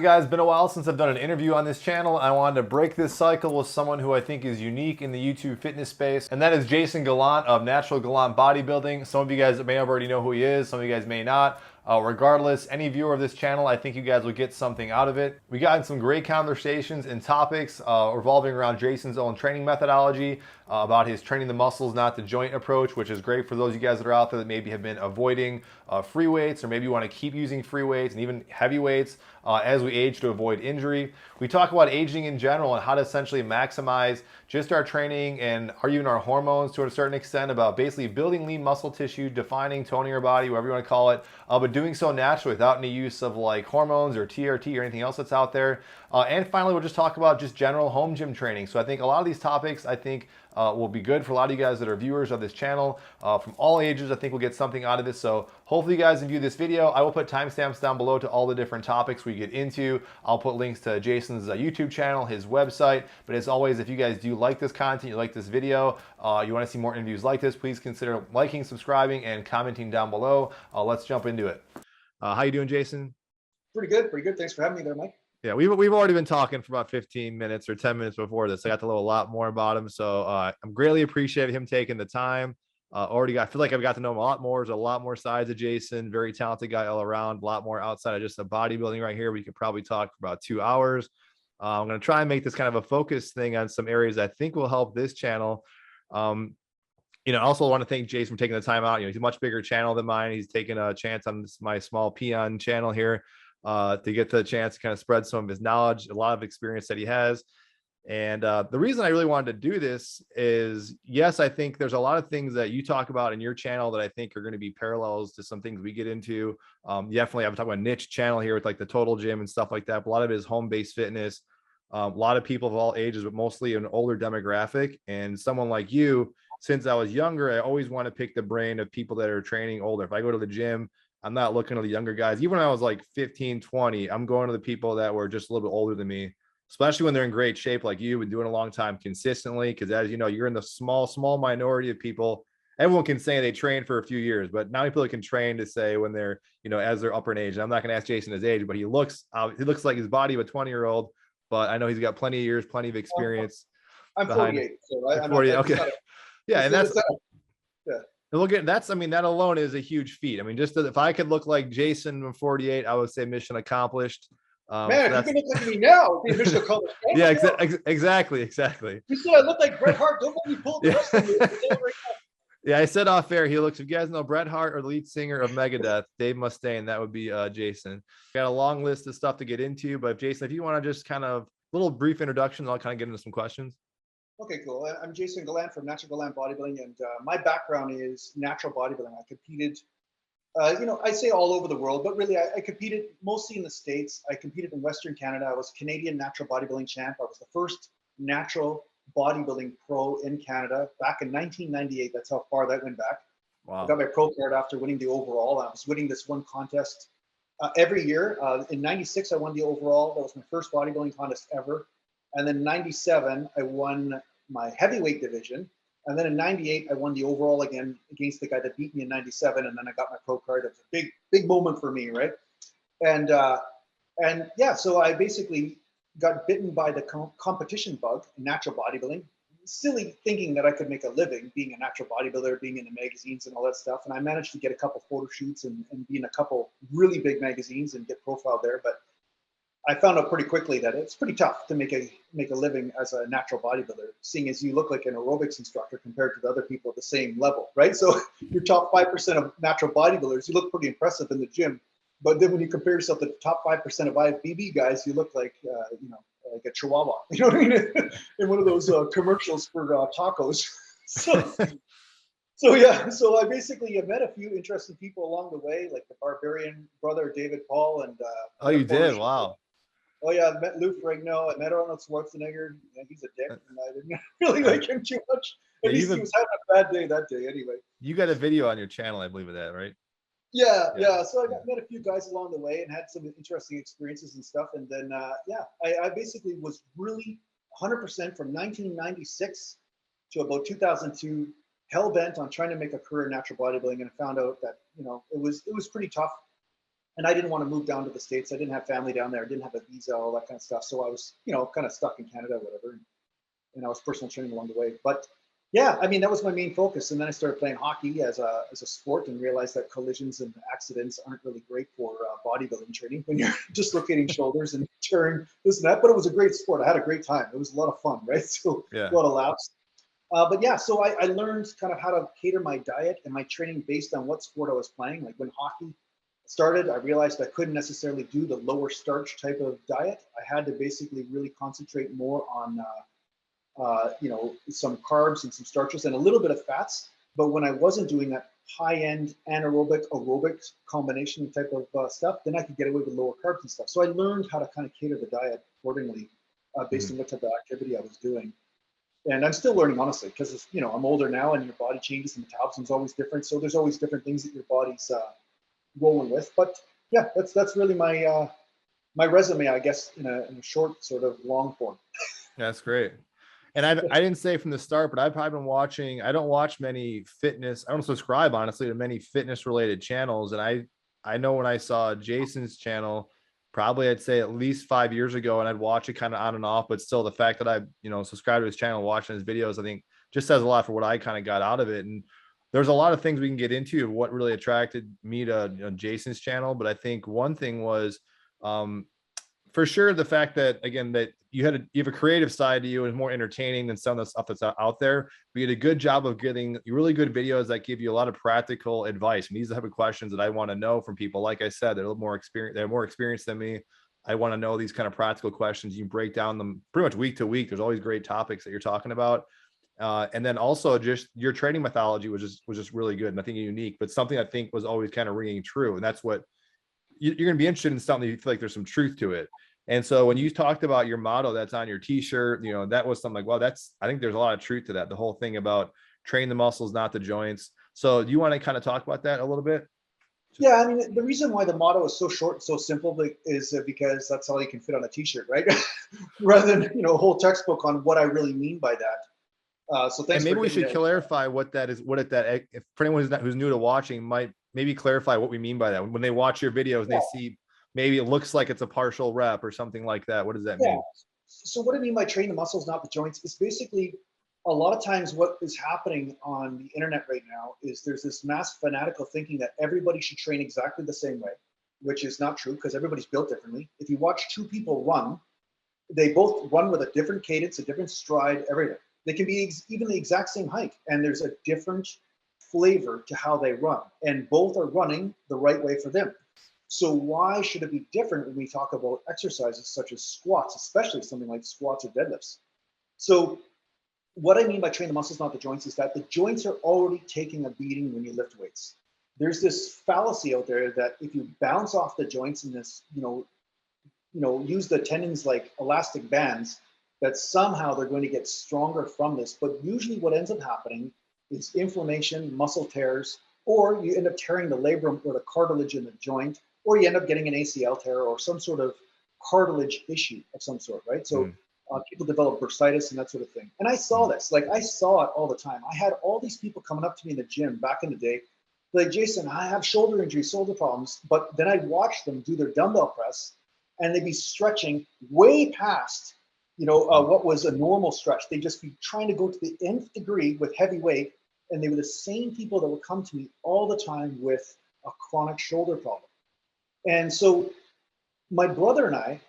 Hey guys, been a while since I've done an interview on this channel. I wanted to break this cycle with someone who I think is unique in the YouTube fitness space, and that is Jason Gallant of Natural Gallant Bodybuilding. Some of you guys may already know who he is, some of you guys may not. Regardless, any viewer of this channel, I think you guys will get something out of it. We got in some great conversations and topics revolving around Jason's own training methodology, about his training the muscles, not the joint approach, which is great for those of you guys that are out there that maybe have been avoiding free weights, or maybe you want to keep using free weights and even heavy weights as we age to avoid injury. We talk about aging in general and how to essentially maximize just our training and even our hormones to a certain extent, about basically building lean muscle tissue, defining, toning your body, whatever you want to call it, but doing so naturally without any use of like hormones or TRT or anything else that's out there. And finally, we'll just talk about just general home gym training. So I think a lot of these topics, will be good for a lot of you guys that are viewers of this channel from all ages. I think we'll get something out of this. So hopefully you guys enjoy this video. I will put timestamps down below to all the different topics we get into. I'll put links to Jason's YouTube channel, his website. But as always, if you guys do like this content, you like this video, you want to see more interviews like this, please consider liking, subscribing, and commenting down below. Let's jump into it. How you doing, Jason? Pretty good, pretty good. Thanks for having me there, Mike. Yeah, we've already been talking for about 15 minutes or 10 minutes before this. I got to know a lot more about him, so I'm greatly appreciative him taking the time. I feel like I've got to know him a lot more. There's a lot more sides of Jason. Very talented guy all around. A lot more outside of just the bodybuilding right here. We could probably talk for about 2 hours. I'm going to try and make this kind of a focus thing on some areas I think will help this channel. I also want to thank Jason for taking the time out. He's a much bigger channel than mine. He's taken a chance on my small peon channel here to get the chance to kind of spread some of his knowledge, a lot of experience that he has. And the reason I really wanted to do this is, yes, I think there's a lot of things that you talk about in your channel that I think are going to be parallels to some things we get into. Definitely, I'm talking about niche channel here with like the total gym and stuff like that. But a lot of it is home-based fitness. A lot of people of all ages, but mostly an older demographic. And someone like you, since I was younger, I always want to pick the brain of people that are training older. If I go to the gym, I'm not looking at the younger guys. Even when I was like 15, 20, I'm going to the people that were just a little bit older than me, especially when they're in great shape like you and doing a long time consistently. Because as you know, you're in the small minority of people. Everyone can say they train for a few years, but not many people can train to say when they're, as they're upper in age. And I'm not going to ask Jason his age, but he looks like his body of a 20-year-old. But I know he's got plenty of years, plenty of experience. I'm 48, so I'm 48. Okay. Yeah, and that's yeah. Look at that alone is a huge feat. I mean, just if I could look like Jason when 48, I would say mission accomplished. Man, so you can look like me now. The mission accomplished. Yeah, exactly. You said I look like Bret Hart. Don't let me pull the rest of you. Yeah, I said off air. He looks. If you guys know Bret Hart or the lead singer of Megadeth, Dave Mustaine, that would be Jason. Got a long list of stuff to get into, but Jason, if you want to just kind of little brief introduction, I'll kind of get into some questions. Okay, cool. I'm Jason Gallant from Natural Gallant Bodybuilding, and my background is natural bodybuilding. I competed, I say all over the world, but really I competed mostly in the States. I competed in Western Canada. I was Canadian natural bodybuilding champ. I was the first natural bodybuilding pro in Canada back in 1998. That's how far that went back. Wow. I got my pro card after winning the overall. I was winning this one contest every year. In 96, I won the overall. That was my first bodybuilding contest ever. And then in 97, I won my heavyweight division. And then in 98, I won the overall again against the guy that beat me in 97. And then I got my pro card. It was a big moment for me, right? And yeah, so I basically got bitten by the competition bug in natural bodybuilding. Silly thinking that I could make a living being a natural bodybuilder, being in the magazines and all that stuff. And I managed to get a couple photo shoots and be in a couple really big magazines and get profiled there. But I found out pretty quickly that it's pretty tough to make a living as a natural bodybuilder, seeing as you look like an aerobics instructor compared to the other people at the same level, right? So your top 5% of natural bodybuilders, you look pretty impressive in the gym, but then when you compare yourself to the top 5% of IFBB guys, you look like like a chihuahua, you know what I mean? In one of those commercials for tacos. So yeah, so I basically met a few interesting people along the way, like the Barbarian brother David Paul and oh, you did? Wow. Oh yeah, I met Lou Ferrigno. I met Arnold Schwarzenegger. Yeah, he's a dick, and I didn't really like him too much. At least he was having a bad day that day, anyway. You got a video on your channel, I believe, of that, right? Yeah. So I met a few guys along the way and had some interesting experiences and stuff. And then I basically was really 100% from 1996 to about 2002 hell bent on trying to make a career in natural bodybuilding, and I found out that it was pretty tough. And I didn't want to move down to the States. I didn't have family down there. I didn't have a visa, all that kind of stuff. So I was, you know, kind of stuck in Canada, whatever. And I was personal training along the way. But yeah, I mean, that was my main focus. And then I started playing hockey as a sport and realized that collisions and accidents aren't really great for bodybuilding training when you're dislocating shoulders and tearing this and that. But it was a great sport. I had a great time. It was a lot of fun, right? So Yeah. a lot of laps. But yeah, so I learned kind of how to cater my diet and my training based on what sport I was playing. Like when hockey started, I realized I couldn't necessarily do the lower starch type of diet. I had to basically really concentrate more on, you know, some carbs and some starches and a little bit of fats. But when I wasn't doing that high-end anaerobic aerobic combination type of stuff, then I could get away with lower carbs and stuff. So I learned how to kind of cater the diet accordingly based on what type of activity I was doing. And I'm still learning, honestly, because, you know, I'm older now and your body changes and metabolism's always different. So there's always different things that your body's rolling with. But yeah, that's really my my resume, I guess, in a short sort of long form. That's great. And I didn't say from the start, but I've probably been watching, I don't watch many fitness, I don't subscribe honestly to many fitness related channels. And I know when I saw Jason's channel, probably I'd say at least 5 years ago, and I'd watch it kind of on and off, but still the fact that I, you know, subscribed to his channel, watching his videos, I think just says a lot for what I kind of got out of it. And there's a lot of things we can get into of what really attracted me to, you know, Jason's channel. But I think one thing was, for sure, the fact that, again, that you have a creative side to you and more entertaining than some of the stuff that's out there. But you did a good job of getting really good videos that give you a lot of practical advice. And these are the type of questions that I want to know from people. Like I said, they're a little more experienced. They're more experienced than me. I want to know these kind of practical questions. You break down them pretty much week to week. There's always great topics that you're talking about. And then also just your training methodology was just really good. And I think unique, but something I think was always kind of ringing true. And that's what you're going to be interested in, something you feel like there's some truth to it. And so when you talked about your motto that's on your t-shirt, you know, that was something like, well, I think there's a lot of truth to that. The whole thing about train the muscles, not the joints. So do you want to kind of talk about that a little bit? Yeah, I mean, the reason why the motto is so short and so simple is because that's all you can fit on a t-shirt, right? Rather than, you know, a whole textbook on what I really mean by that. So thanks. And maybe for we should that. clarify what that is, if for anyone who's new to watching, might maybe clarify what we mean by that. When they watch your videos and they see, maybe it looks like it's a partial rep or something like that. What does that mean? So what I mean by train the muscles, not the joints, is basically a lot of times what is happening on the internet right now is there's this mass fanatical thinking that everybody should train exactly the same way, which is not true because everybody's built differently. If you watch two people run, they both run with a different cadence, a different stride, everything. They can be even the exact same height, and there's a different flavor to how they run, and both are running the right way for them. So why should it be different when we talk about exercises such as squats, especially something like squats or deadlifts? So what I mean by train the muscles, not the joints, is that the joints are already taking a beating when you lift weights. There's this fallacy out there that if you bounce off the joints in this, use the tendons like elastic bands, that somehow they're going to get stronger from this. But usually what ends up happening is inflammation, muscle tears, or you end up tearing the labrum or the cartilage in the joint, or you end up getting an ACL tear or some sort of cartilage issue of some sort, right? So people develop bursitis and that sort of thing. And I saw this, like I saw it all the time. I had all these people coming up to me in the gym back in the day, like, Jason, I have shoulder injuries, shoulder problems. But then I'd watch them do their dumbbell press and they'd be stretching way past, what was a normal stretch. They'd just be trying to go to the nth degree with heavy weight. And they were the same people that would come to me all the time with a chronic shoulder problem. And so my brother and I,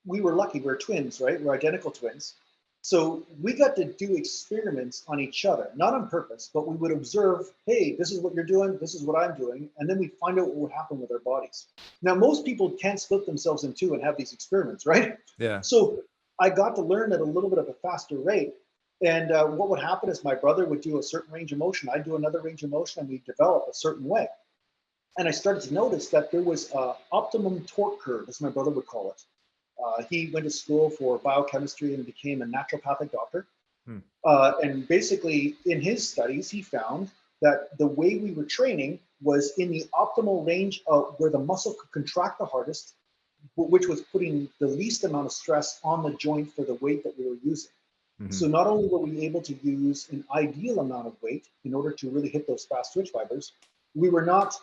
we were lucky. We're twins, right? We're identical twins. So we got to do experiments on each other, not on purpose, but we would observe, hey, this is what you're doing, this is what I'm doing, and then we find out what would happen with our bodies. Now, most people can't split themselves in two and have these experiments, right? Yeah. So I got to learn at a little bit of a faster rate. And what would happen is my brother would do a certain range of motion, I'd do another range of motion, and we'd develop a certain way. And I started to notice that there was an optimum torque curve, as my brother would call it. He went to school for biochemistry and became a naturopathic doctor. And basically, in his studies, he found that the way we were training was in the optimal range of where the muscle could contract the hardest, which was putting the least amount of stress on the joint for the weight that we were using. So not only were we able to use an ideal amount of weight in order to really hit those fast twitch fibers, we were not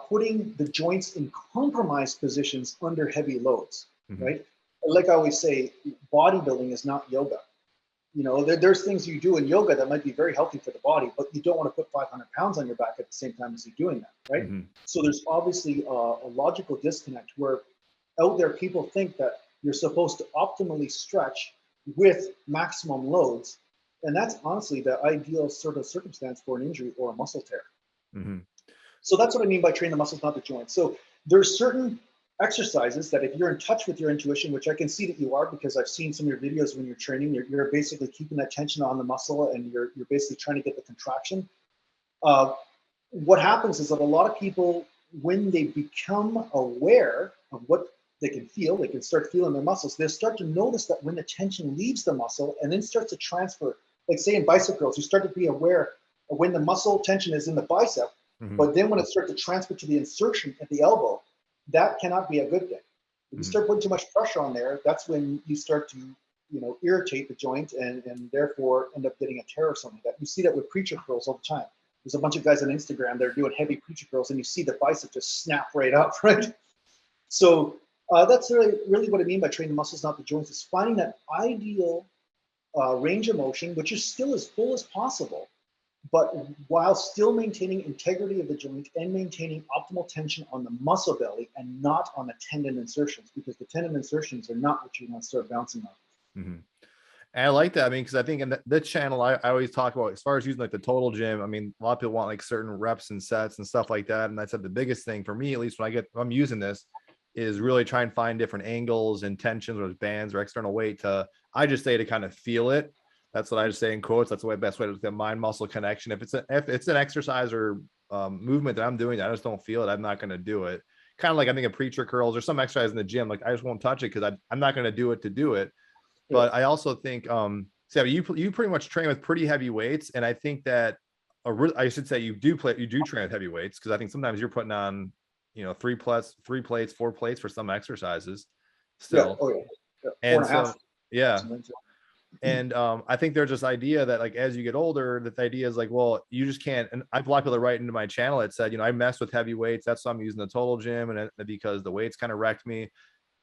putting the joints in compromised positions under heavy loads, Mm-hmm. right? Like I always say, bodybuilding is not yoga. You know, there's things you do in yoga that might be very healthy for the body, but you don't want to put 500 pounds on your back at the same time as you're doing that, right? Mm-hmm. So there's obviously a logical disconnect where out there people think that you're supposed to optimally stretch with maximum loads. And that's honestly the ideal sort of circumstance for an injury or a muscle tear. Mm-hmm. So that's what I mean by train the muscles, not the joints. So there's certain exercises that if you're in touch with your intuition, which I can see that you are, because I've seen some of your videos when you're training, you're basically keeping that tension on the muscle and you're basically trying to get the contraction. What happens is that a lot of people, when they become aware of what they can feel, they can start feeling their muscles, they start to notice that when the tension leaves the muscle and then starts to transfer, like say in bicep curls, you start to be aware of when the muscle tension is in the bicep, Mm-hmm. but then when it starts to transfer to the insertion at the elbow, that cannot be a good thing. If you start putting too much pressure on there, that's when you start to, you know, irritate the joint and therefore end up getting a tear or something like that. You see that with preacher curls all the time. There's a bunch of guys on Instagram that are doing heavy preacher curls, and you see the bicep just snap right up, right? So that's really what I mean by training the muscles, not the joints, is finding that ideal range of motion, which is still as full as possible, but while still maintaining integrity of the joint and maintaining optimal tension on the muscle belly and not on the tendon insertions, because the tendon insertions are not what you want to start bouncing on. Mm-hmm. And I like that. I mean, because I think in this channel, I always talk about, as far as using like the total gym, I mean, a lot of people want like certain reps and sets and stuff like that. And I said the biggest thing for me, at least when I'm using this, is really try and find different angles and tensions or bands or external weight I just say to kind of feel it. That's what I just say in quotes. That's the best way to get mind muscle connection. If it's an exercise or movement that I'm doing, I just don't feel it, I'm not going to do it. Kind of like I think of preacher curls or some exercise in the gym, like I just won't touch it because I'm not going to do it to do it. But I also think, so you pretty much train with pretty heavy weights, and I think that, I should say you do train with heavy weights, because I think sometimes you're putting on, you know, 3 plates, 4 plates for some exercises still. Yeah. Oh yeah. And 4.5. so, yeah. And I think there's this idea that like as you get older, that the idea is like, well, you just can't. And I've a lot of people that write into my channel that said, you know, I mess with heavy weights. That's why I'm using the total gym, and because the weights kind of wrecked me.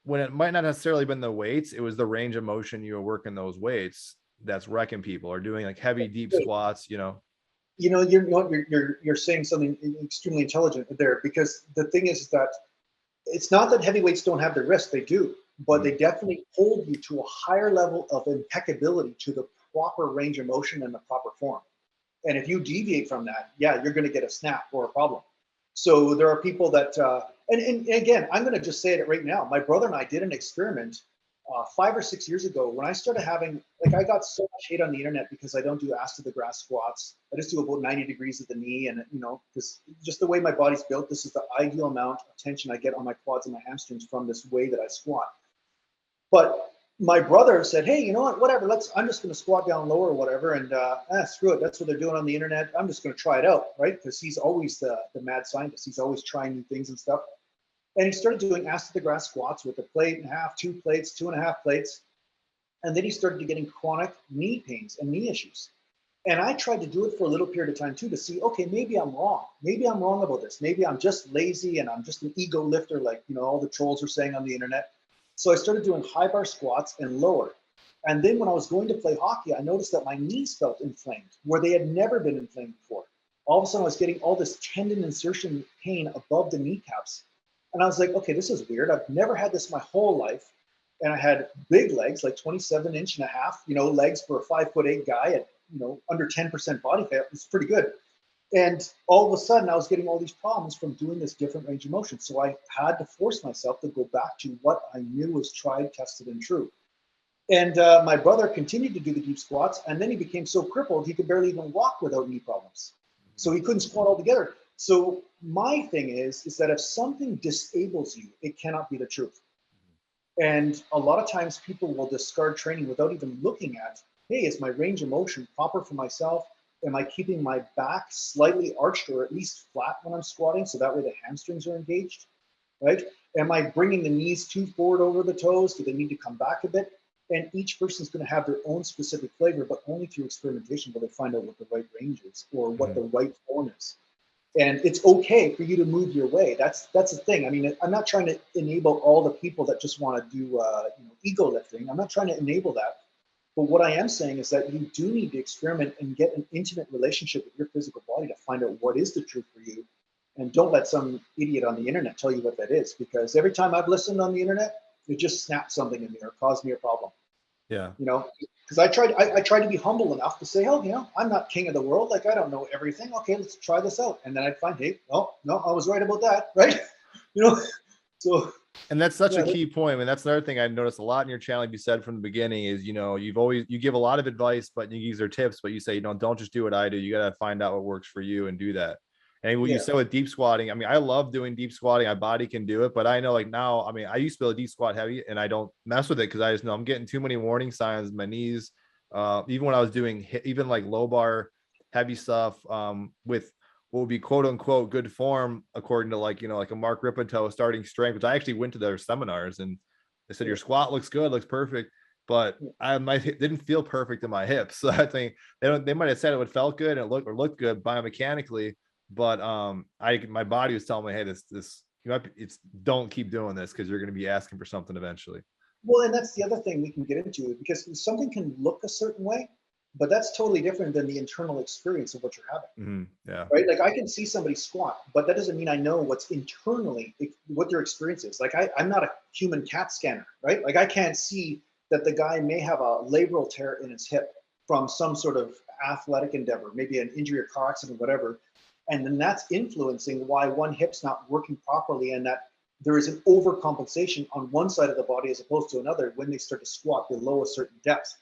When it might not necessarily been the weights, it was the range of motion you were working those weights that's wrecking people, or doing like heavy deep squats, you know. You know, you're saying something extremely intelligent there, because the thing is that it's not that heavyweights don't have the risk, they do, but they definitely hold you to a higher level of impeccability to the proper range of motion and the proper form. And if you deviate from that, yeah, you're going to get a snap or a problem. So there are people that, and again, I'm going to just say it right now. My brother and I did an experiment 5 or 6 years ago when I started having, like, I got so much hate on the internet because I don't do ass to the grass squats. I just do about 90 degrees at the knee. And, you know, this, just the way my body's built, this is the ideal amount of tension I get on my quads and my hamstrings from this way that I squat. But my brother said, hey, you know what, whatever, I'm just going to squat down lower or whatever. And screw it. That's what they're doing on the internet. I'm just going to try it out, right? Because he's always the mad scientist. He's always trying new things and stuff. And he started doing ass to the grass squats with 1.5 plates, 2 plates, 2.5 plates. And then he started getting chronic knee pains and knee issues. And I tried to do it for a little period of time too, to see, okay, maybe I'm wrong. Maybe I'm wrong about this. Maybe I'm just lazy and I'm just an ego lifter, like, you know, all the trolls are saying on the internet. So I started doing high bar squats and lower. And then when I was going to play hockey, I noticed that my knees felt inflamed where they had never been inflamed before. All of a sudden I was getting all this tendon insertion pain above the kneecaps. And I was like, okay, this is weird. I've never had this my whole life. And I had big legs, like 27.5 inch, you know, legs for a 5'8" guy at, you know, under 10% body fat. It's pretty good. And all of a sudden I was getting all these problems from doing this different range of motion. So I had to force myself to go back to what I knew was tried, tested, and true. And my brother continued to do the deep squats. And then he became so crippled, he could barely even walk without knee problems. So he couldn't squat altogether. So my thing is that if something disables you, it cannot be the truth. And a lot of times people will discard training without even looking at, hey, is my range of motion proper for myself? Am I keeping my back slightly arched or at least flat when I'm squatting, so that way the hamstrings are engaged, right? Am I bringing the knees too forward over the toes? Do they need to come back a bit? And each person's going to have their own specific flavor, but only through experimentation will they find out what the right range is or what the right form is. And it's okay for you to move your way. That's the thing. I mean, I'm not trying to enable all the people that just want to do ego lifting. I'm not trying to enable that. But what I am saying is that you do need to experiment and get an intimate relationship with your physical body to find out what is the truth for you. And don't let some idiot on the internet tell you what that is, because every time I've listened on the internet, it just snapped something in me or caused me a problem. Yeah. Because I tried to be humble enough to say, oh, I'm not king of the world. Like, I don't know everything. Okay, let's try this out. And then I'd find, hey, no, I was right about that, right? So. And that's such a key point. I mean, that's another thing I noticed a lot in your channel, like you said from the beginning, is, you give a lot of advice, but you use their tips, but you say, don't just do what I do. You got to find out what works for you and do that. And what you said with deep squatting, I mean, I love doing deep squatting. My body can do it, but I know, like, now, I mean, I used to be able to deep squat heavy and I don't mess with it because I just know I'm getting too many warning signs in my knees. Even when I was doing even like low bar heavy stuff, with what would be quote unquote good form, according to like a Mark Ripito starting strength, which I actually went to their seminars and they said your squat looks good, looks perfect, but didn't feel perfect in my hips. So I think they might have said it would felt good and it looked good biomechanically, but my body was telling me, hey, this don't keep doing this because you're going to be asking for something eventually. Well, and that's the other thing we can get into, because something can look a certain way, but that's totally different than the internal experience of what you're having. Yeah. Right. Like, I can see somebody squat, but that doesn't mean I know what's internally, what their experience is. Like, I'm not a human CAT scanner, right? Like, I can't see that the guy may have a labral tear in his hip from some sort of athletic endeavor, maybe an injury or car accident, whatever. And then that's influencing why one hip's not working properly, and that there is an overcompensation on one side of the body as opposed to another when they start to squat below a certain depth.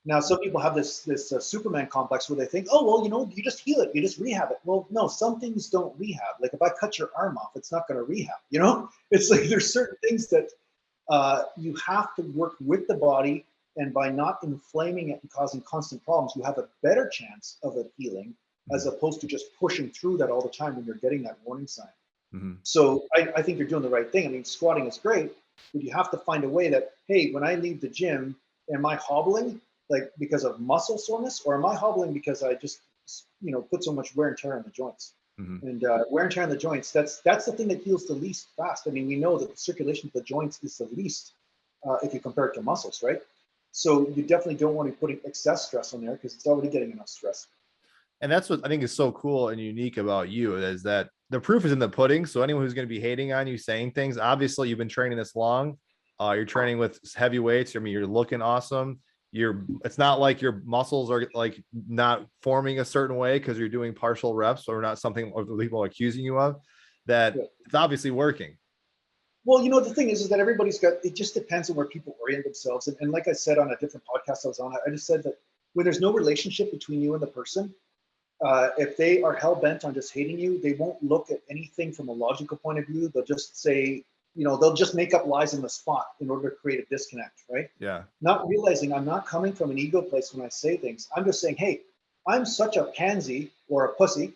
Now, some people have this Superman complex where they think, oh, well, you just heal it, you just rehab it. Well, no, some things don't rehab. Like, if I cut your arm off, it's not going to rehab. It's like there's certain things that you have to work with the body, and by not inflaming it and causing constant problems, you have a better chance of it healing, as opposed to just pushing through that all the time when you're getting that warning sign. So I think you're doing the right thing. I mean, squatting is great, but you have to find a way that, hey, when I leave the gym, am I hobbling like because of muscle soreness, or am I hobbling because I just, put so much wear and tear on the joints? And wear and tear on the joints, that's the thing that heals the least fast. I mean, we know that the circulation of the joints is the least if you compare it to muscles, right? So you definitely don't want to be putting excess stress on there because it's already getting enough stress. And that's what I think is so cool and unique about you, is that the proof is in the pudding. So anyone who's going to be hating on you, saying things, obviously you've been training this long. You're training with heavy weights. I mean, you're looking awesome. It's not like your muscles are like not forming a certain way because you're doing partial reps, or not something people are accusing you of. That it's obviously working. Well, the thing is that everybody's it just depends on where people orient themselves. And like I said on a different podcast I was on, I just said that when there's no relationship between you and the person, if they are hell-bent on just hating you, they won't look at anything from a logical point of view. They'll just say, they'll just make up lies in the spot in order to create a disconnect, right? Yeah. Not realizing I'm not coming from an ego place when I say things. I'm just saying, hey, I'm such a pansy or a pussy,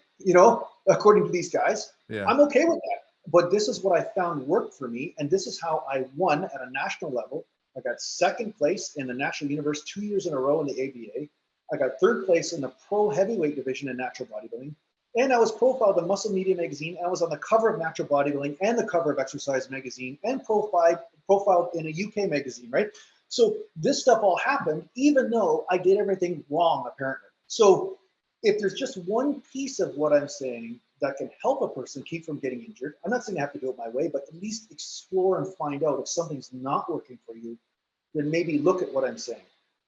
according to these guys. Yeah. I'm okay with that. But this is what I found worked for me. And this is how I won at a national level. I got second place in the national universe 2 years in a row in the ABA. I got third place in the pro heavyweight division in natural bodybuilding. And I was profiled in Muscle Media magazine. And I was on the cover of Natural Bodybuilding and the cover of Exercise magazine, and profiled in a UK magazine, right? So this stuff all happened, even though I did everything wrong, apparently. So if there's just one piece of what I'm saying that can help a person keep from getting injured, I'm not saying I have to do it my way, but at least explore and find out if something's not working for you, then maybe look at what I'm saying.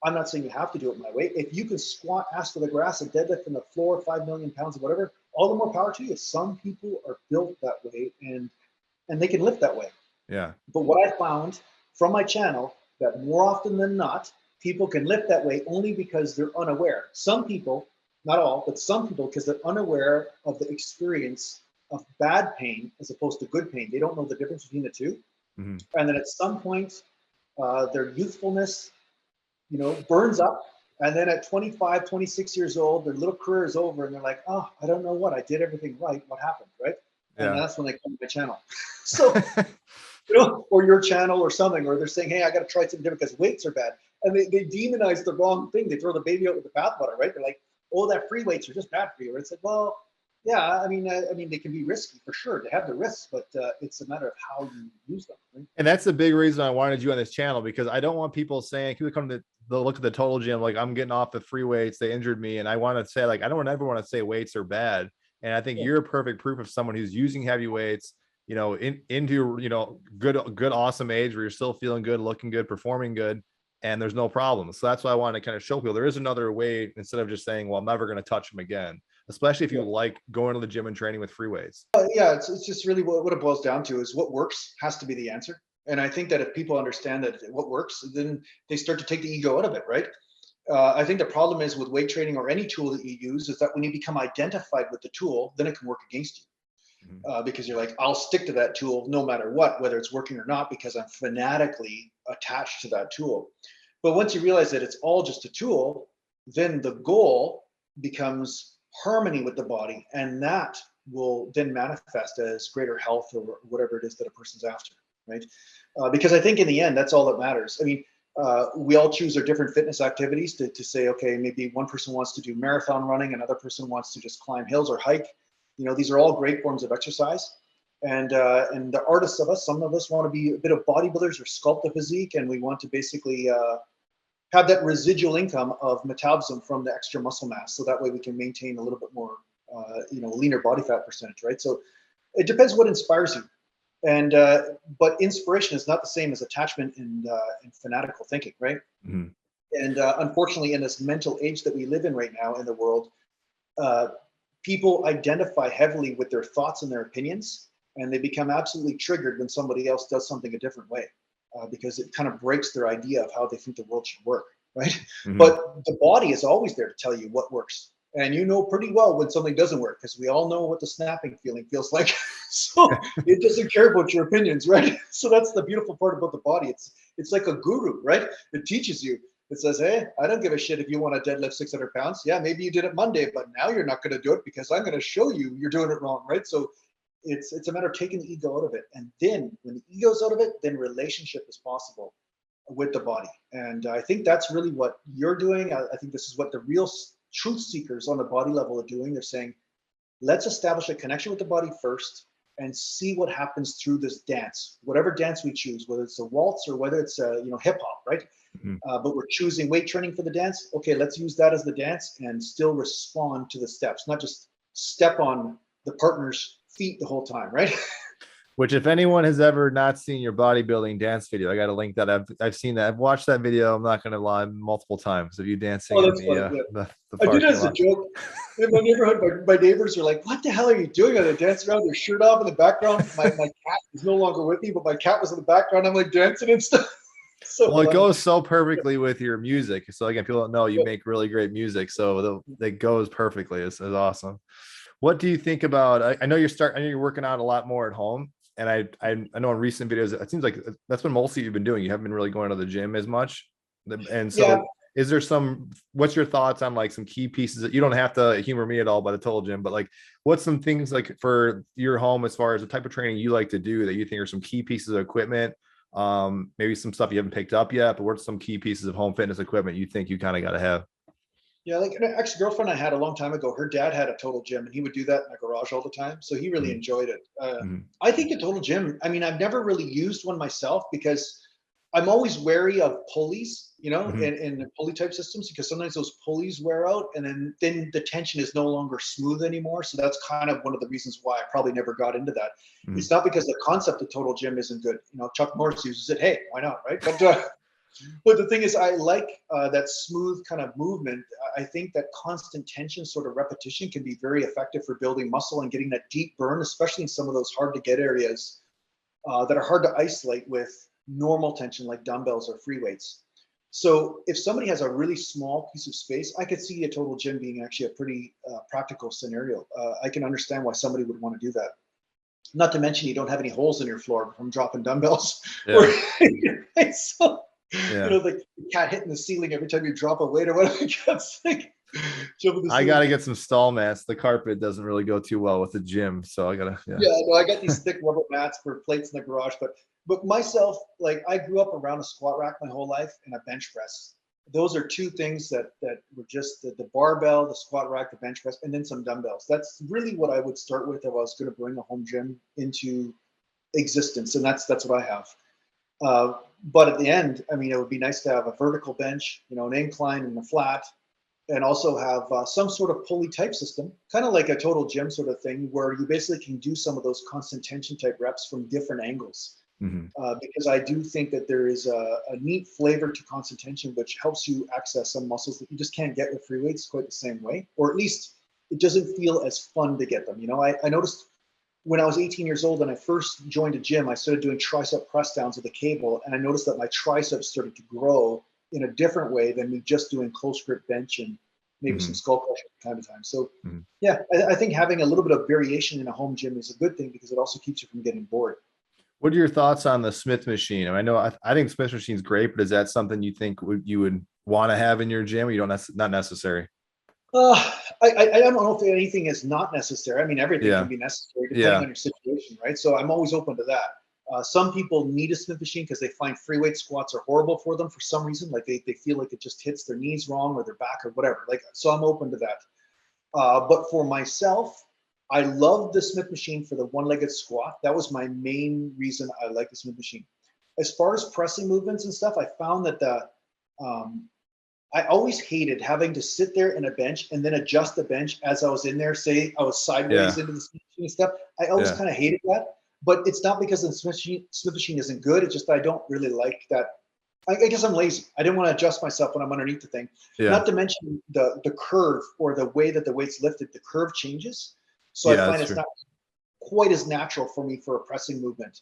I'm not saying you have to do it my way. If you can squat ass to the grass and deadlift from the floor 5 million pounds or whatever, all the more power to you. Some people are built that way and they can lift that way. Yeah. But what I found from my channel, that more often than not, people can lift that way only because they're unaware. Some people, not all, but some people, because they're unaware of the experience of bad pain as opposed to good pain. They don't know the difference between the two. And then at some point, their youthfulness, burns up. And then at 25, 26 years old, their little career is over and they're like, oh, I don't know what, I did everything right. What happened, right? And that's when they come to my channel. So, or your channel or something, or they're saying, hey, I got to try something different because weights are bad. And they demonize the wrong thing. They throw the baby out with the bathwater, right? They're like, oh, that free weights are just bad for you. And it's like, well, Yeah, I mean, they can be risky for sure. They have the risks, but it's a matter of how you use them. Right? And that's the big reason I wanted you on this channel, because I don't want people saying, people come to the look at the total gym, like I'm getting off the free weights, they injured me. And I want to say, like, I don't ever want to say weights are bad. And I think Yeah. you're a perfect proof of someone who's using heavy weights, you know, into, you know, good, awesome age where you're still feeling good, looking good, performing good, and there's no problem. So that's why I want to kind of show people there is another way, instead of just saying, well, I'm never going to touch them again, especially if you Yeah. like going to the gym and training with free weights. Yeah, it's just really what it boils down to is what works has to be the answer. And I think that if people understand that what works, then they start to take the ego out of it, right? I think the problem is with weight training or any tool that you use is that when you become identified with the tool, then it can work against you. Because you're like, I'll stick to that tool no matter what, whether it's working or not, because I'm fanatically attached to that tool. But once you realize that it's all just a tool, then the goal becomes harmony with the body, and that will then manifest as greater health or whatever it is that a person's after, right? Because I think in the end, that's all that matters. I mean, we all choose our different fitness activities to say, okay, maybe one person wants to do marathon running, another person wants to just climb hills or hike. You know, these are all great forms of exercise. And the artists of us, some of us want to be a bit of bodybuilders or sculpt the physique, and we want to basically have that residual income of metabolism from the extra muscle mass, so that way we can maintain a little bit more, you know, leaner body fat percentage, right? So it depends what inspires you, and but inspiration is not the same as attachment and fanatical thinking, right? Mm-hmm. And unfortunately, in this mental age that we live in right now in the world, uh, people identify heavily with their thoughts and their opinions, and they become absolutely triggered when somebody else does something a different way, because it kind of breaks their idea of how they think the world should work, right? Mm-hmm. But the body is always there to tell you what works. And you know pretty well when something doesn't work, because we all know what the snapping feeling feels like. So it doesn't care about your opinions, right? So that's the beautiful part about the body. It's like a guru, right? It teaches you. It says, hey, I don't give a shit if you want to deadlift 600 pounds. Yeah, maybe you did it Monday, but now you're not going to do it because I'm going to show you you're doing it wrong, right? So it's a matter of taking the ego out of it. And then when the ego's out of it, then relationship is possible with the body. And I think that's really what you're doing. I think this is what the real truth seekers on the body level are doing. They're saying, let's establish a connection with the body first and see what happens through this dance, whatever dance we choose, whether it's a waltz or whether it's a, you know, hip hop, right? Mm-hmm. But we're choosing weight training for the dance. Okay, let's use that as the dance and still respond to the steps, not just step on the partner's feet the whole time, right? Which, if anyone has ever not seen your bodybuilding dance video, I got to link that. I've seen that. I've watched that video. I'm not going to lie, multiple times of you dancing Oh, in that's funny. Yeah. the I did it parking as a lot. joke. In my neighborhood, my neighbors are like, what the hell are you doing? Are they dancing around with their shirt off in the background? My cat is no longer with me, but my cat was in the background. I'm like dancing and stuff. So Well, it funny. goes so perfectly with your music. So again, people don't know you make really great music, so it goes perfectly. It's awesome. What do you think about? I know I know you're working out a lot more at home, and I know in recent videos it seems like that's been mostly you've been doing. You haven't been really going to the gym as much, and so. Yeah. Is there what's your thoughts on like some key pieces that you don't have to humor me at all by the total gym, but like what's some things like for your home as far as the type of training you like to do that you think are some key pieces of equipment, maybe some stuff you haven't picked up yet, but what's some key pieces of home fitness equipment you think you kind of got to have? Yeah, like an ex-girlfriend I had a long time ago, her dad had a total gym and he would do that in the garage all the time. So he really enjoyed it. Mm-hmm. I think the total gym, I mean, I've never really used one myself because I'm always wary of pulleys, you know, Mm-hmm. and pulley type systems, because sometimes those pulleys wear out and then the tension is no longer smooth anymore. So that's kind of one of the reasons why I probably never got into that. Mm-hmm. It's not because the concept of total gym isn't good. You know, Chuck Norris uses it. Hey, why not, right? But the thing is, I like that smooth kind of movement. I think that constant tension, sort of repetition, can be very effective for building muscle and getting that deep burn, especially in some of those hard to get areas that are hard to isolate with normal tension like dumbbells or free weights. So if somebody has a really small piece of space, I could see a total gym being actually a pretty practical scenario. I can understand why somebody would want to do that. Not to mention you don't have any holes in your floor from dropping dumbbells. Yeah. So, Yeah. you know, the cat hitting the ceiling every time you drop a weight or whatever. It's like, I got to get some stall mats. The carpet doesn't really go too well with the gym. So I got to, yeah, no, I got these thick rubber mats for plates in the garage, but myself, like I grew up around a squat rack my whole life and a bench press. those are two things that were just the barbell, the squat rack, the bench press, and then some dumbbells. That's really what I would start with if I was going to bring a home gym into existence, and that's what I have. But at the end, I mean, it would be nice to have a vertical bench, you know, an incline and a flat, and also have some sort of pulley type system, kind of like a total gym sort of thing, where you basically can do some of those constant tension type reps from different angles. Because I do think that there is a neat flavor to constant tension, which helps you access some muscles that you just can't get with free weights quite the same way, or at least it doesn't feel as fun to get them. You know, I noticed when I was 18 years old and I first joined a gym, I started doing tricep press downs with a cable, and I noticed that my triceps started to grow in a different way than me just doing close grip bench and maybe some skull crushing from time to time. So yeah, I think having a little bit of variation in a home gym is a good thing because it also keeps you from getting bored. What are your thoughts on the Smith machine? I know I think Smith machine is great, but is that something you think you would want to have in your gym, or you don't not necessary? I don't know if anything is not necessary. I mean, everything can be necessary depending on your situation, right? So I'm always open to that. Some people need a Smith machine because they find free weight squats are horrible for them for some reason. Like they feel like it just hits their knees wrong or their back or whatever. Like, so I'm open to that. But for myself, I love the Smith machine for the one-legged squat. That was my main reason I like the Smith machine. As far as pressing movements and stuff, I found that I always hated having to sit there in a bench and then adjust the bench as I was in there. Say I was sideways into the Smith machine and stuff. I always kind of hated that. But it's not because the Smith machine isn't good. It's just that I don't really like that. I guess I'm lazy. I didn't want to adjust myself when I'm underneath the thing. Not to mention the curve or the way that the weight's lifted, the curve changes. So I find it's not quite as natural for me for a pressing movement.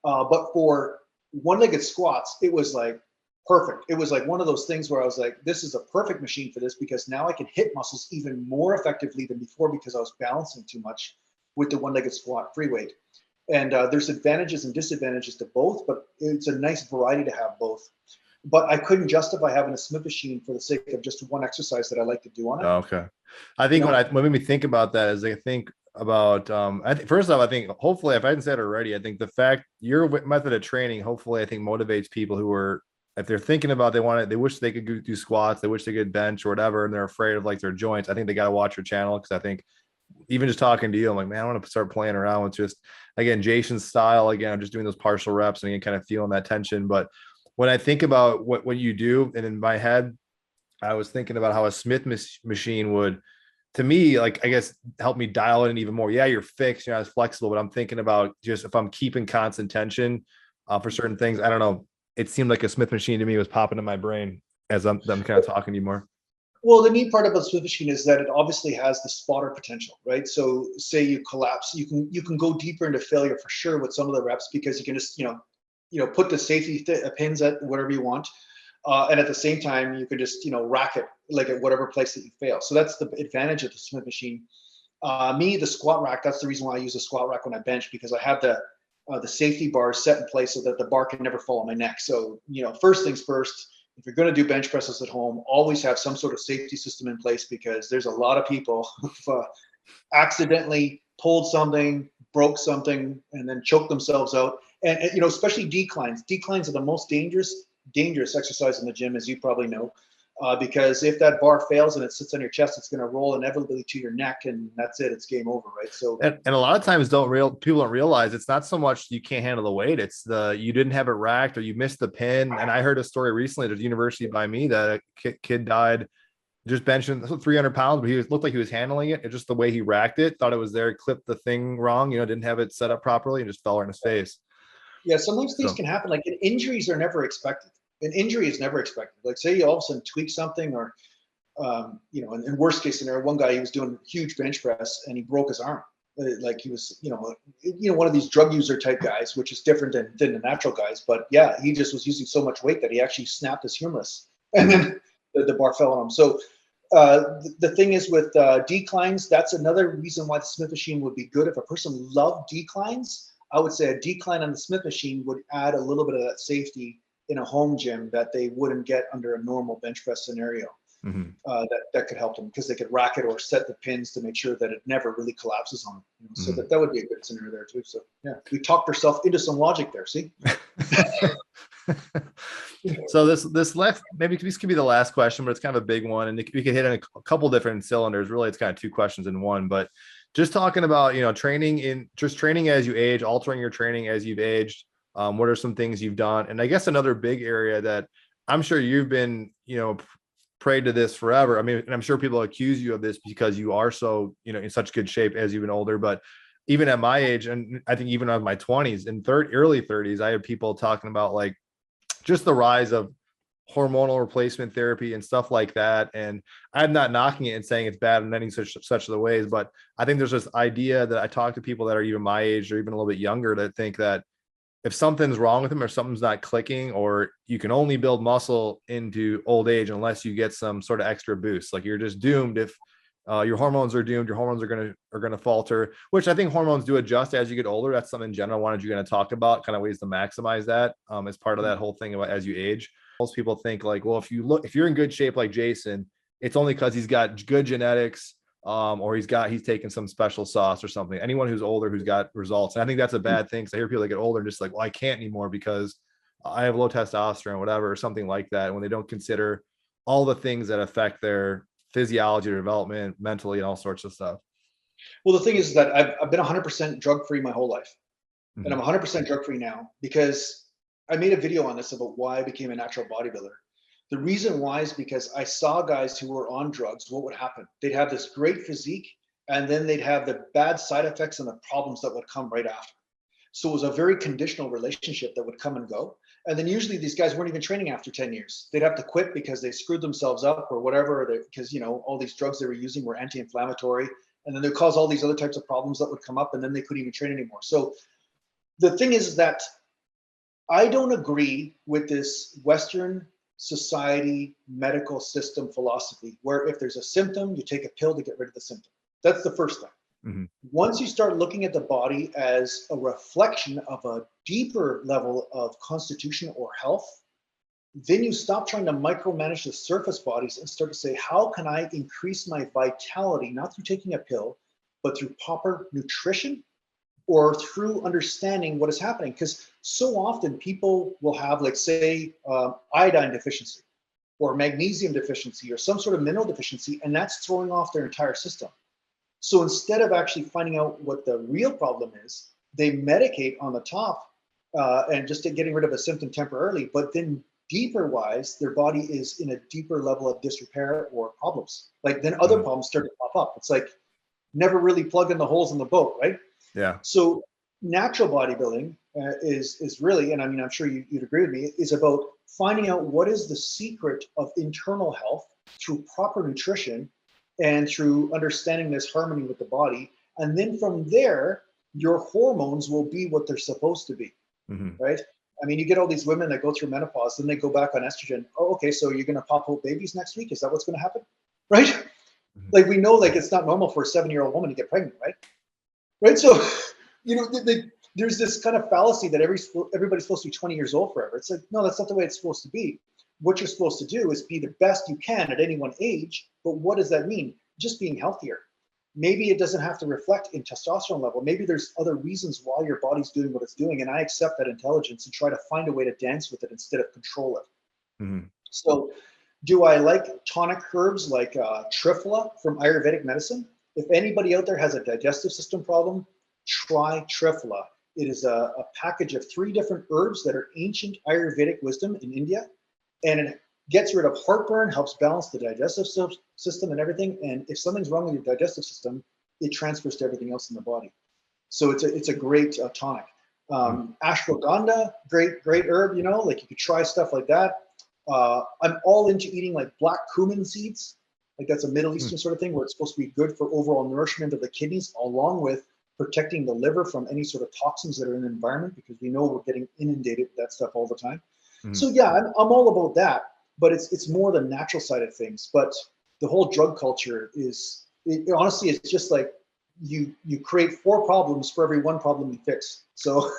But for one-legged squats, it was like perfect. It was like one of those things where I was like, this is a perfect machine for this because now I can hit muscles even more effectively than before because I was balancing too much with the one-legged squat free weight. And there's advantages and disadvantages to both, but it's a nice variety to have both. But I couldn't justify having a Smith machine for the sake of just one exercise that I like to do on it. Okay. I think what made me think about that is I think about, first off, I think hopefully, if I hadn't said it already, I think the fact your method of training, hopefully I think motivates people who are, if they're thinking about, they wish they could do squats, they wish they could bench or whatever, and they're afraid of like their joints. I think they got to watch your channel. Cause I think even just talking to you, I'm like, man, I want to start playing around with just, again, Jason's style, again, I'm just doing those partial reps and again, kind of feeling that tension. But when I think about what you do, and in my head, I was thinking about how a Smith machine would, to me, like, I guess, help me dial it in even more. Yeah, you're fixed, you're not as flexible, but I'm thinking about just if I'm keeping constant tension for certain things. I don't know. It seemed like a Smith machine to me was popping in my brain as I'm kind of talking to you more. Well, the neat part about the Smith machine is that it obviously has the spotter potential, right? So say you collapse, you can go deeper into failure for sure with some of the reps because you can just, put the safety pins at whatever you want. And at the same time, you can just, rack it like at whatever place that you fail. So that's the advantage of the Smith machine. The squat rack, that's the reason why I use a squat rack when I bench, because I have the safety bars set in place so that the bar can never fall on my neck. So, first things first, if you're going to do bench presses at home, always have some sort of safety system in place because there's a lot of people who've accidentally pulled something, broke something, and then choked themselves out. And especially declines. Declines are the most dangerous exercise in the gym, as you probably know, because if that bar fails and it sits on your chest, it's going to roll inevitably to your neck, and that's it. It's game over, right? So, and a lot of times people don't realize it's not so much you can't handle the weight; it's you didn't have it racked or you missed the pin. And I heard a story recently at a university by me that a kid died just benching 300 pounds, but looked like he was handling it. It's just the way he racked it, thought it was there, clipped the thing wrong, didn't have it set up properly, and just fell right in his face. Yeah, sometimes things can happen. Like injuries are never expected. An injury is never expected. Like say you all of a sudden tweak something, or in worst case scenario, one guy, he was doing huge bench press and he broke his arm. Like he was, one of these drug user type guys, which is different than the natural guys. But yeah, he just was using so much weight that he actually snapped his humerus, and then the bar fell on him. So the thing is with declines, that's another reason why the Smith machine would be good. If a person loved declines, I would say a decline on the Smith machine would add a little bit of that safety in a home gym that they wouldn't get under a normal bench press scenario. That could help them because they could rack it or set the pins to make sure that it never really collapses on them. So that would be a good scenario there too. So yeah, we talked ourselves into some logic there. See. So this last, maybe this could be the last question, but it's kind of a big one, and we could hit in a couple different cylinders. Really, it's kind of two questions in one. But just talking about, training as you age, altering your training as you've aged. What are some things you've done? And I guess another big area that I'm sure you've been, prayed to this forever. I mean, and I'm sure people accuse you of this because you are so, in such good shape as you've been older. But even at my age, and I think even in my 20s and early 30s, I had people talking about like just the rise of hormonal replacement therapy and stuff like that. And I'm not knocking it and saying it's bad in any such of the ways, but I think there's this idea that I talk to people that are even my age or even a little bit younger that think that if something's wrong with them or something's not clicking, or you can only build muscle into old age unless you get some sort of extra boost, like you're just doomed. If your hormones are doomed, your hormones are going to falter, which I think hormones do adjust as you get older. That's something in general I wanted you going to talk about, kind of ways to maximize that as part of that whole thing about as you age. Most people think like, well, if you're in good shape like Jason, it's only because he's got good genetics, or he's taken some special sauce or something. Anyone who's older who's got results, and I think that's a bad thing. So I hear people that get older and just like, well, I can't anymore because I have low testosterone, whatever, or something like that. When they don't consider all the things that affect their physiology or development, mentally, and all sorts of stuff. Well, the thing is that I've been 100% drug free my whole life, Mm-hmm. and I'm 100% drug free now because I made a video on this about why I became a natural bodybuilder. The reason why is because I saw guys who were on drugs. What would happen? They'd have this great physique, and then they'd have the bad side effects and the problems that would come right after. So it was a very conditional relationship that would come and go. And then usually these guys weren't even training after 10 years. They'd have to quit because they screwed themselves up or whatever, because all these drugs they were using were anti-inflammatory, and then they'd cause all these other types of problems that would come up, and then they couldn't even train anymore. So the thing is that I don't agree with this Western society medical system philosophy where if there's a symptom, you take a pill to get rid of the symptom. That's the first thing. Mm-hmm. Once you start looking at the body as a reflection of a deeper level of constitution or health, then you stop trying to micromanage the surface bodies and start to say, how can I increase my vitality, not through taking a pill, but through proper nutrition or through understanding what is happening? Because so often people will have, like, say, iodine deficiency or magnesium deficiency or some sort of mineral deficiency, and that's throwing off their entire system. So instead of actually finding out what the real problem is, they medicate on the top and just getting rid of a symptom temporarily, but then deeper wise, their body is in a deeper level of disrepair or problems. Like then other problems start to pop up. It's like never really plugging the holes in the boat, right? Yeah. So natural bodybuilding is really, and I mean, I'm sure you'd agree with me, is about finding out what is the secret of internal health through proper nutrition and through understanding this harmony with the body. And then from there, your hormones will be what they're supposed to be, right? I mean, you get all these women that go through menopause, then they go back on estrogen. Oh, okay, so you're going to pop out babies next week? Is that what's going to happen? Right? Like we know, like it's not normal for a 7-year-old woman to get pregnant, right? Right. So, there's this kind of fallacy that everybody's supposed to be 20 years old forever. It's like, no, that's not the way it's supposed to be. What you're supposed to do is be the best you can at any one age. But what does that mean? Just being healthier. Maybe it doesn't have to reflect in testosterone level. Maybe there's other reasons why your body's doing what it's doing. And I accept that intelligence and try to find a way to dance with it instead of control it. So do I like tonic herbs like triphala from Ayurvedic medicine? If anybody out there has a digestive system problem, try triphala. It is a package of 3 different herbs that are ancient Ayurvedic wisdom in India. And it gets rid of heartburn, helps balance the digestive system and everything. And if something's wrong with your digestive system, it transfers to everything else in the body. So it's a great tonic. Ashwagandha, great herb, like you could try stuff like that. I'm all into eating like black cumin seeds. Like that's a Middle Eastern sort of thing where it's supposed to be good for overall nourishment of the kidneys, along with protecting the liver from any sort of toxins that are in the environment, because we know we're getting inundated with that stuff all the time. So yeah, I'm all about that, but it's more the natural side of things. But the whole drug culture honestly, it's just like you create 4 problems for every 1 problem you fix. So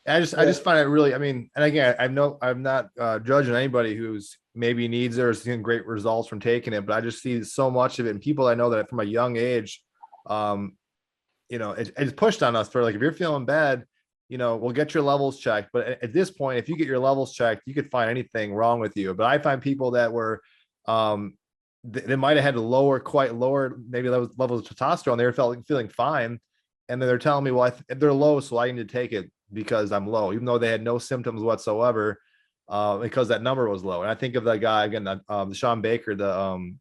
I just find it really, I mean, and again, I'm not judging anybody who's maybe needs it or seeing great results from taking it, but I just see so much of it. And people I know that from a young age, it's pushed on us for like, if you're feeling bad, we'll get your levels checked. But at this point, if you get your levels checked, you could find anything wrong with you. But I find people that were, they might have had quite lower, maybe levels of testosterone. They were feeling fine. And then they're telling me, well, they're low, so I need to take it because I'm low, even though they had no symptoms whatsoever, because that number was low. And I think of that guy again, the Sean Baker, the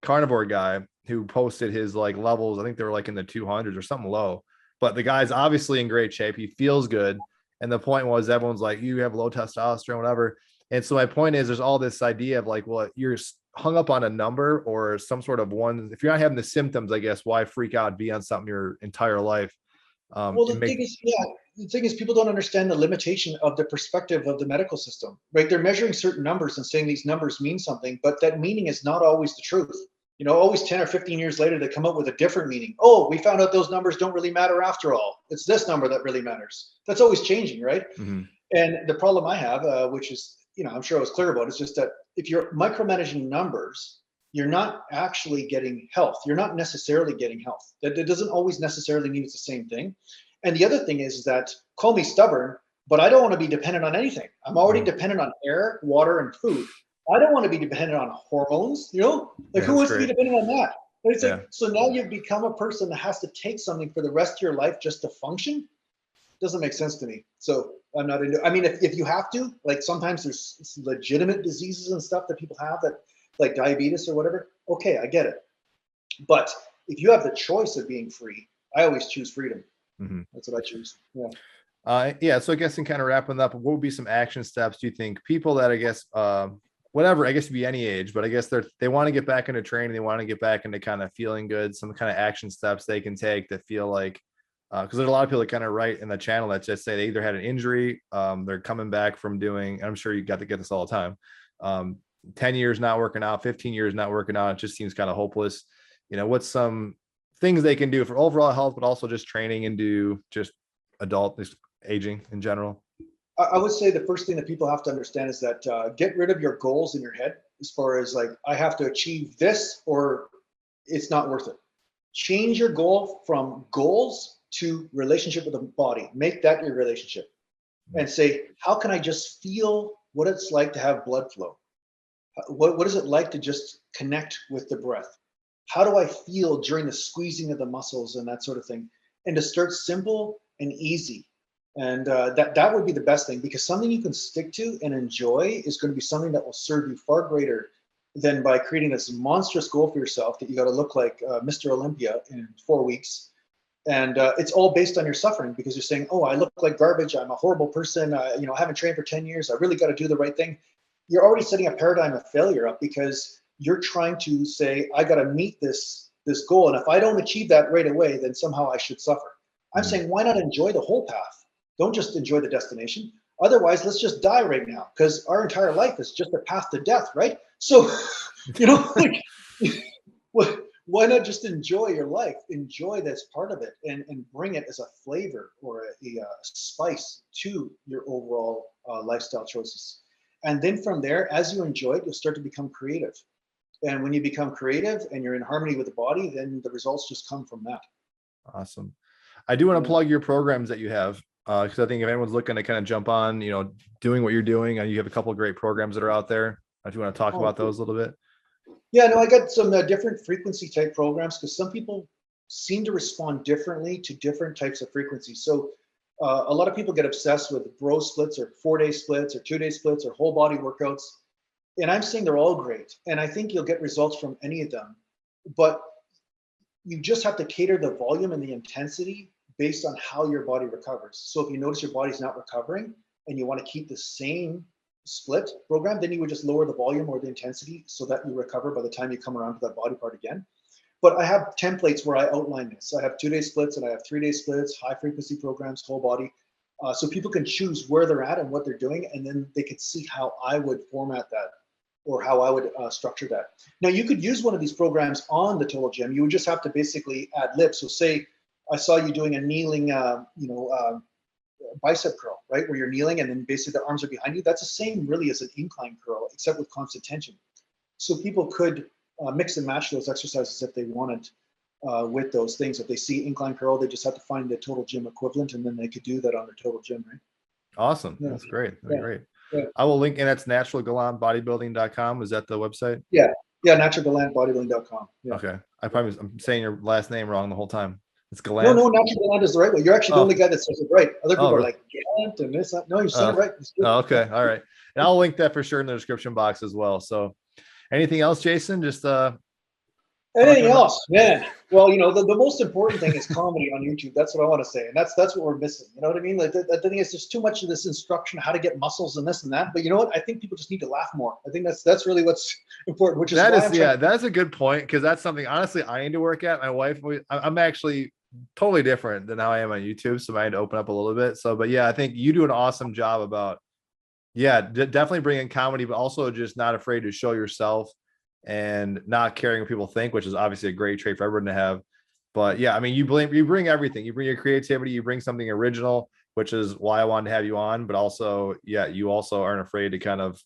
carnivore guy who posted his like levels. I think they were like in the 200s or something low, but the guy's obviously in great shape. He feels good. And the point was everyone's like, you have low testosterone, whatever. And so my point is there's all this idea of like, well, you're hung up on a number or some sort of one. If you're not having the symptoms, I guess, why freak out, be on something your entire life? Well, the thing is, people don't understand the limitation of the perspective of the medical system, right? They're measuring certain numbers and saying these numbers mean something, but that meaning is not always the truth. Always 10 or 15 years later, they come up with a different meaning. Oh, we found out those numbers don't really matter after all. It's this number that really matters. That's always changing, right? Mm-hmm. And the problem I have, which is, I'm sure I was clear about, is just that if you're micromanaging numbers, you're not actually getting health. You're not necessarily getting health. That doesn't always necessarily mean it's the same thing. And the other thing is that, call me stubborn, but I don't want to be dependent on anything. I'm already dependent on air, water, and food. I don't want to be dependent on hormones, who wants to be dependent on that? It's like, so now you've become a person that has to take something for the rest of your life just to function. Doesn't make sense to me. So I'm not into, I mean, if you have to, like sometimes there's legitimate diseases and stuff that people have that like diabetes or whatever. Okay, I get it. But if you have the choice of being free, I always choose freedom. Mm-hmm. That's what I choose. Yeah. So I guess in kind of wrapping up, what would be some action steps do you think people that I guess, whatever, I guess be any age, but I guess they want to get back into training. They want to get back into kind of feeling good, some kind of action steps they can take to feel like, because there's a lot of people that kind of write in the channel that just say they either had an injury, they're coming back from doing, I'm sure you got to get this all the time, 10 years not working out, 15 years not working out. It just seems kind of hopeless. What's some things they can do for overall health, but also just training and do just adult aging in general? I would say the first thing that people have to understand is that get rid of your goals in your head as far as like, I have to achieve this or it's not worth it. Change your goal from goals to relationship with the body. Make that your relationship and say, how can I just feel what it's like to have blood flow? What is it like to just connect with the breath? How do I feel during the squeezing of the muscles and that sort of thing? And to start simple and easy. And that would be the best thing, because something you can stick to and enjoy is going to be something that will serve you far greater than by creating this monstrous goal for yourself that you got to look like Mr. Olympia in 4 weeks. And it's all based on your suffering, because you're saying, oh, I look like garbage. I'm a horrible person. I haven't trained for 10 years. I really got to do the right thing. You're already setting a paradigm of failure up, because you're trying to say, I got to meet this goal. And if I don't achieve that right away, then somehow I should suffer. I'm saying, why not enjoy the whole path? Don't just enjoy the destination. Otherwise, let's just die right now, because our entire life is just a path to death, right? So, like, why not just enjoy your life? Enjoy this part of it and bring it as a flavor or a spice to your overall lifestyle choices. And then from there, as you enjoy it, you'll start to become creative. And when you become creative and you're in harmony with the body, then the results just come from that. Awesome. I do want to plug your programs that you have, because I think if anyone's looking to kind of jump on, doing what you're doing, and you have a couple of great programs that are out there. If you want to talk about those a little bit. Yeah, no, I got some different frequency type programs, because some people seem to respond differently to different types of frequencies. So a lot of people get obsessed with bro splits or 4-day splits or 2-day splits or whole body workouts. And I'm saying they're all great. And I think you'll get results from any of them. But you just have to cater the volume and the intensity based on how your body recovers. So if you notice your body's not recovering and you want to keep the same split program, then you would just lower the volume or the intensity so that you recover by the time you come around to that body part again. But I have templates where I outline this. I have 2-day splits and I have 3-day splits, high frequency programs, whole body. So people can choose where they're at and what they're doing, and then they could see how I would format that or how I would structure that. Now, you could use one of these programs on the Total Gym. You would just have to basically add lifts. So say I saw you doing a kneeling, bicep curl, right? Where you're kneeling and then basically the arms are behind you. That's the same really as an incline curl, except with constant tension. So people could mix and match those exercises if they wanted. with those things. If they see incline curl, they just have to find the total gym equivalent, and then they could do that on their total gym, right? Awesome. Yeah. That's great. That's Yeah. great. Yeah. I will link, and that's naturalgallantbodybuilding.com. Is that the website? Yeah. Yeah. naturalgallantbodybuilding.com. Yeah. Okay. I'm saying your last name wrong the whole time. It's No, Gallant. no, Natural Gallant is the right way. You're actually the only guy that says it right. Other people are really? like Gallant and this. No, you said it right. Okay. All right. And I'll link that for sure in the description box as well. So anything else, Jason? Just anything else, man. Well, you know, the most important thing is comedy on YouTube. That's what I want to say. And that's what we're missing. You know what I mean? Like the thing is there's too much of this instruction, how to get muscles and this and that. But you know what? I think people just need to laugh more. I think that's really what's important, which is that's a good point, because that's something honestly I need to work at. My wife, I'm actually totally different than how I am on YouTube, so I need to open up a little bit. So, but yeah, I think you do an awesome job about definitely bringing comedy, but also just not afraid to show yourself and not caring what people think, which is obviously a great trait for everyone to have. But yeah, I mean, you bring everything. You bring your creativity, you bring something original, which is why I wanted to have you on. But also, yeah, you also aren't afraid to kind of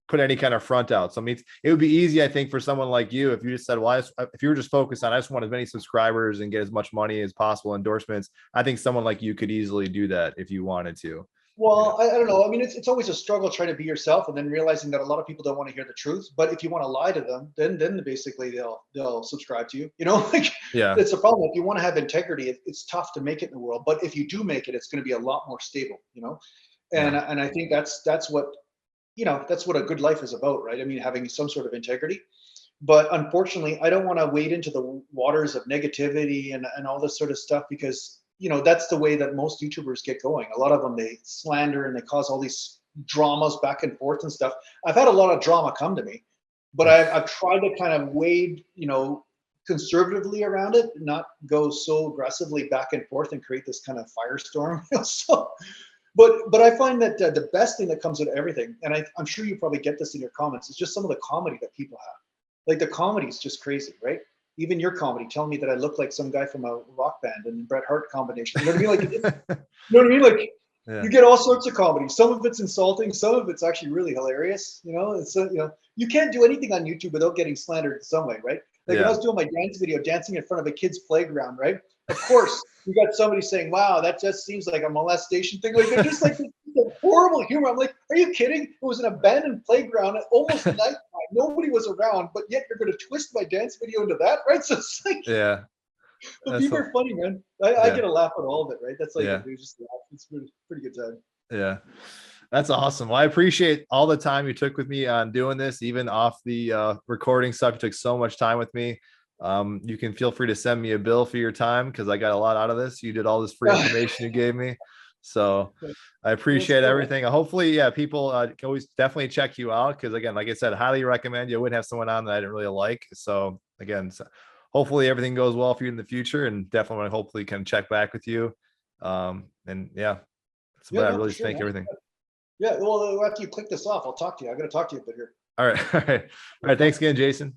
put any kind of front out. So I mean, it would be easy, I think, for someone like you, if you just said, well, if you were just focused on, I just want as many subscribers and get as much money as possible, endorsements. I think someone like you could easily do that if you wanted to. Well, I don't know. I mean, it's always a struggle trying to be yourself, and then realizing that a lot of people don't want to hear the truth. But if you want to lie to them, then basically they'll subscribe to you. You know, like it's a problem. If you want to have integrity, it's tough to make it in the world. But if you do make it, it's going to be a lot more stable. You know, and I think that's what that's what a good life is about, right? I mean, having some sort of integrity. But unfortunately, I don't want to wade into the waters of negativity and all this sort of stuff, because that's the way that most YouTubers get going. A lot of them, they slander and they cause all these dramas back and forth and stuff. I've had a lot of drama come to me, but I've tried to kind of wade, conservatively around it, not go so aggressively back and forth and create this kind of firestorm. But I find that the best thing that comes out of everything, and I'm sure you probably get this in your comments, is just some of the comedy that people have. Like the comedy is just crazy, right? Even your comedy, telling me that I look like some guy from a rock band and Bret Hart combination. You know what I mean? Like, you know what I mean? Like, you get all sorts of comedy. Some of it's insulting. Some of it's actually really hilarious. It's you can't do anything on YouTube without getting slandered in some way, right? Like when I was doing my dance video, dancing in front of a kid's playground, right? Of course, you got somebody saying, "Wow, that just seems like a molestation thing." Like they're just like horrible humor. I'm like, are you kidding? It was an abandoned playground at almost nighttime. Nobody was around, but yet you're going to twist my dance video into that, right? So it's like, but people are funny, man. I get a laugh at all of it, right? That's like, just laugh. It's pretty good time. Yeah. That's awesome. Well, I appreciate all the time you took with me on doing this, even off the recording stuff. You took so much time with me. You can feel free to send me a bill for your time, because I got a lot out of this. You did all this free information you gave me. So I appreciate everything. Hopefully, people can always definitely check you out, because again, like I said, highly recommend you. I wouldn't have someone on that I didn't really like. So again, hopefully everything goes well for you in the future, and definitely want to hopefully can check back with you. And that's what I really think everything. Yeah, well, after you click this off, I'll talk to you. I'm going to talk to you a bit here. All right. Thanks again, Jason.